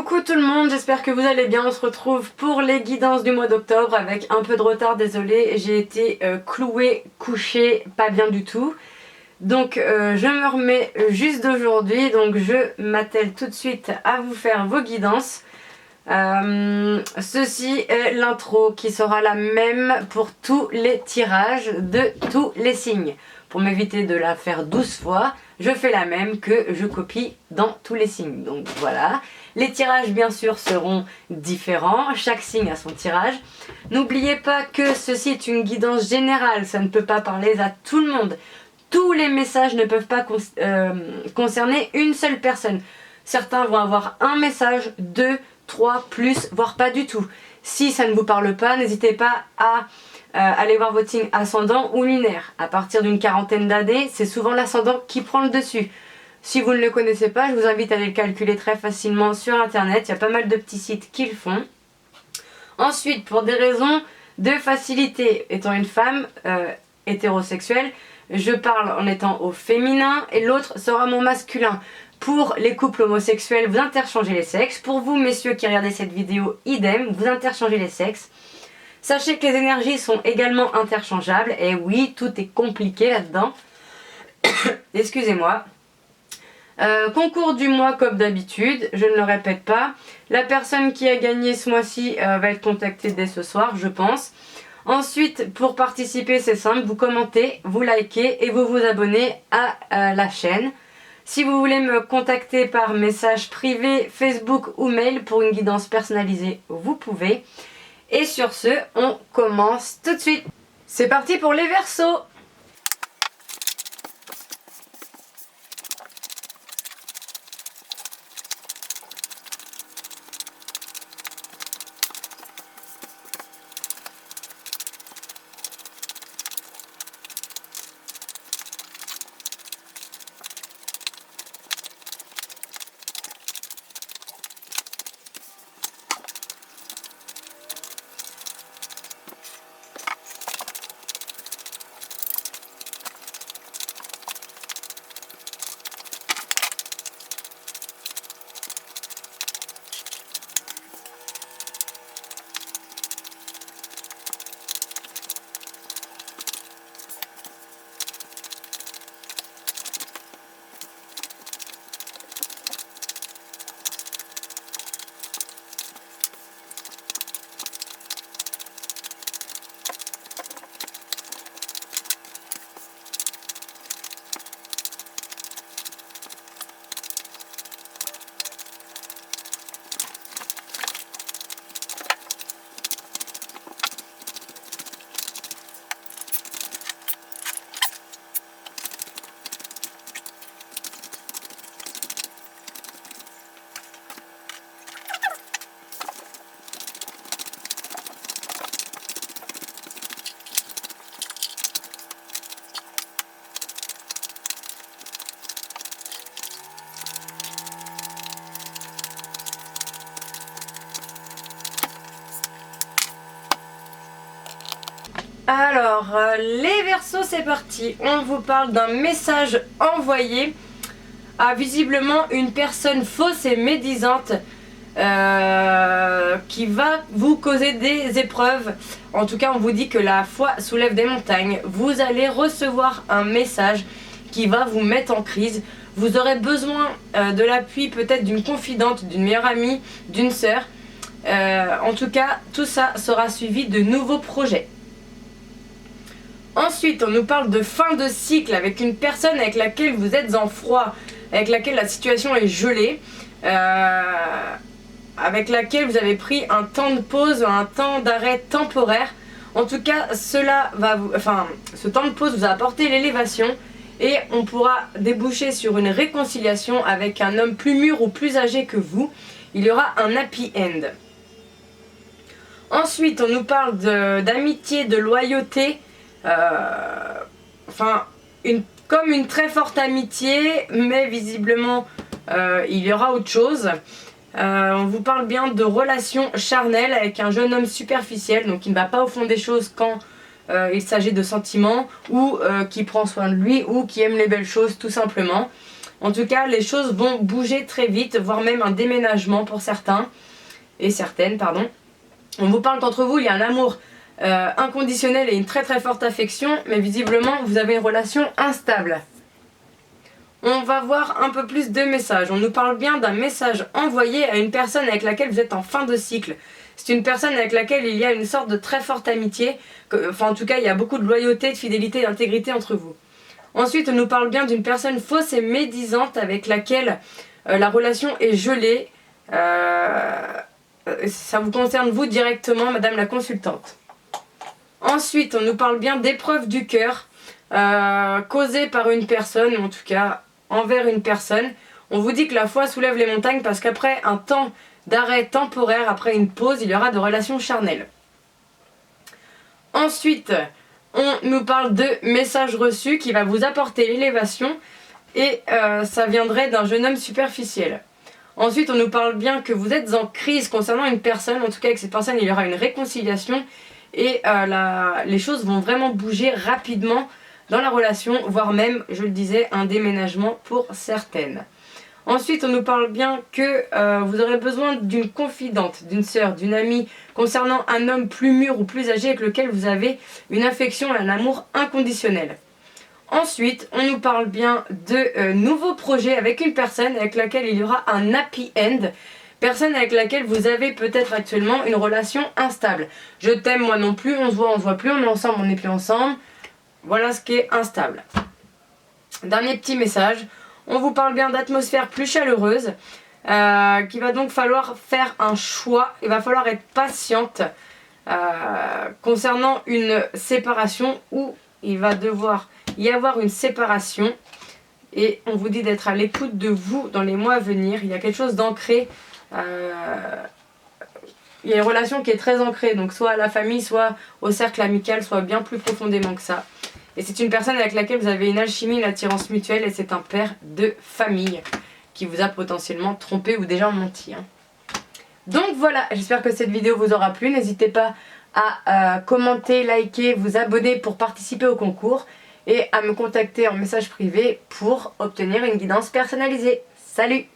Coucou tout le monde, j'espère que vous allez bien. On se retrouve pour les guidances du mois d'octobre avec un peu de retard, désolé. J'ai été clouée, couchée, pas bien du tout. Donc je me remets juste d'aujourd'hui, donc je m'attelle tout de suite à vous faire vos guidances. Ceci est l'intro qui sera la même pour tous les tirages de tous les signes. Pour m'éviter de la faire 12 fois, je fais la même que je copie dans tous les signes. Donc voilà, les tirages bien sûr seront différents, chaque signe a son tirage. N'oubliez pas que ceci est une guidance générale, ça ne peut pas parler à tout le monde. Tous les messages ne peuvent pas concerner une seule personne. Certains vont avoir un message, 2, 3, plus, voire pas du tout. Si ça ne vous parle pas, n'hésitez pas à aller voir votre signe ascendant ou lunaire. À partir d'une quarantaine d'années, c'est souvent l'ascendant qui prend le dessus. Si vous ne le connaissez pas, je vous invite à aller le calculer très facilement sur internet. Il y a pas mal de petits sites qui le font. Ensuite, pour des raisons de facilité, étant une femme hétérosexuelle, je parle en étant au féminin et l'autre sera mon masculin. Pour les couples homosexuels, vous interchangez les sexes. Pour vous, messieurs qui regardez cette vidéo, idem, vous interchangez les sexes. Sachez que les énergies sont également interchangeables. Et oui, tout est compliqué là-dedans. Excusez-moi. Concours du mois comme d'habitude, je ne le répète pas. La personne qui a gagné ce mois-ci va être contactée dès ce soir, je pense. Ensuite, pour participer, c'est simple, vous commentez, vous likez et vous vous abonnez à la chaîne. Si vous voulez me contacter par message privé, Facebook ou mail pour une guidance personnalisée, vous pouvez. Et sur ce, on commence tout de suite. C'est parti pour les Verseaux. Alors, les Verseaux, c'est parti. On vous parle d'un message envoyé à visiblement une personne fausse et médisante qui va vous causer des épreuves. En tout cas, on vous dit que la foi soulève des montagnes. Vous allez recevoir un message qui va vous mettre en crise. Vous aurez besoin de l'appui peut-être d'une confidente, d'une meilleure amie, d'une sœur. En tout cas, tout ça sera suivi de nouveaux projets. Ensuite, on nous parle de fin de cycle avec une personne avec laquelle vous êtes en froid, avec laquelle la situation est gelée, avec laquelle vous avez pris un temps de pause, un temps d'arrêt temporaire. En tout cas, ce temps de pause vous a apporté l'élévation et on pourra déboucher sur une réconciliation avec un homme plus mûr ou plus âgé que vous. Il y aura un happy end. Ensuite, on nous parle d'amitié, de loyauté. Comme une très forte amitié, mais visiblement il y aura autre chose. On vous parle bien de relations charnelles avec un jeune homme superficiel, donc qui ne va pas au fond des choses quand il s'agit de sentiments, ou qui prend soin de lui, ou qui aime les belles choses tout simplement. En tout cas, les choses vont bouger très vite, voire même un déménagement pour certains et certaines, pardon. On vous parle qu'entre vous, il y a un amour inconditionnel et une très très forte affection, mais visiblement, vous avez une relation instable. On va voir un peu plus de messages. On nous parle bien d'un message envoyé à une personne avec laquelle vous êtes en fin de cycle. C'est une personne avec laquelle il y a une sorte de très forte amitié. Enfin, en tout cas, il y a beaucoup de loyauté, de fidélité et d'intégrité entre vous. Ensuite, on nous parle bien d'une personne fausse et médisante avec laquelle la relation est gelée. Ça vous concerne vous directement, madame la consultante. Ensuite, on nous parle bien d'épreuves du cœur causées par une personne, ou en tout cas envers une personne. On vous dit que la foi soulève les montagnes parce qu'après un temps d'arrêt temporaire, après une pause, il y aura de relations charnelles. Ensuite, on nous parle de messages reçus qui va vous apporter l'élévation et ça viendrait d'un jeune homme superficiel. Ensuite, on nous parle bien que vous êtes en crise concernant une personne, en tout cas avec cette personne, il y aura une réconciliation et les choses vont vraiment bouger rapidement dans la relation, voire même, je le disais, un déménagement pour certaines. Ensuite, on nous parle bien que vous aurez besoin d'une confidente, d'une sœur, d'une amie concernant un homme plus mûr ou plus âgé avec lequel vous avez une affection et un amour inconditionnel. Ensuite, on nous parle bien de nouveaux projets avec une personne avec laquelle il y aura un happy end. Personne avec laquelle vous avez peut-être actuellement une relation instable. Je t'aime, moi non plus, on se voit plus, on est ensemble, on n'est plus ensemble. Voilà ce qui est instable. Dernier petit message. On vous parle bien d'atmosphère plus chaleureuse, qu'il va donc falloir faire un choix. Il va falloir être patiente concernant une séparation où il va devoir y avoir une séparation. Et on vous dit d'être à l'écoute de vous dans les mois à venir. Il y a quelque chose d'ancré. Il y a une relation qui est très ancrée, donc soit à la famille, soit au cercle amical, soit bien plus profondément que ça. Et c'est une personne avec laquelle vous avez une alchimie, une attirance mutuelle, et c'est un père de famille qui vous a potentiellement trompé ou déjà menti. Donc voilà, j'espère que cette vidéo vous aura plu. N'hésitez pas à commenter, liker, vous abonner pour participer au concours et à me contacter en message privé pour obtenir une guidance personnalisée. Salut!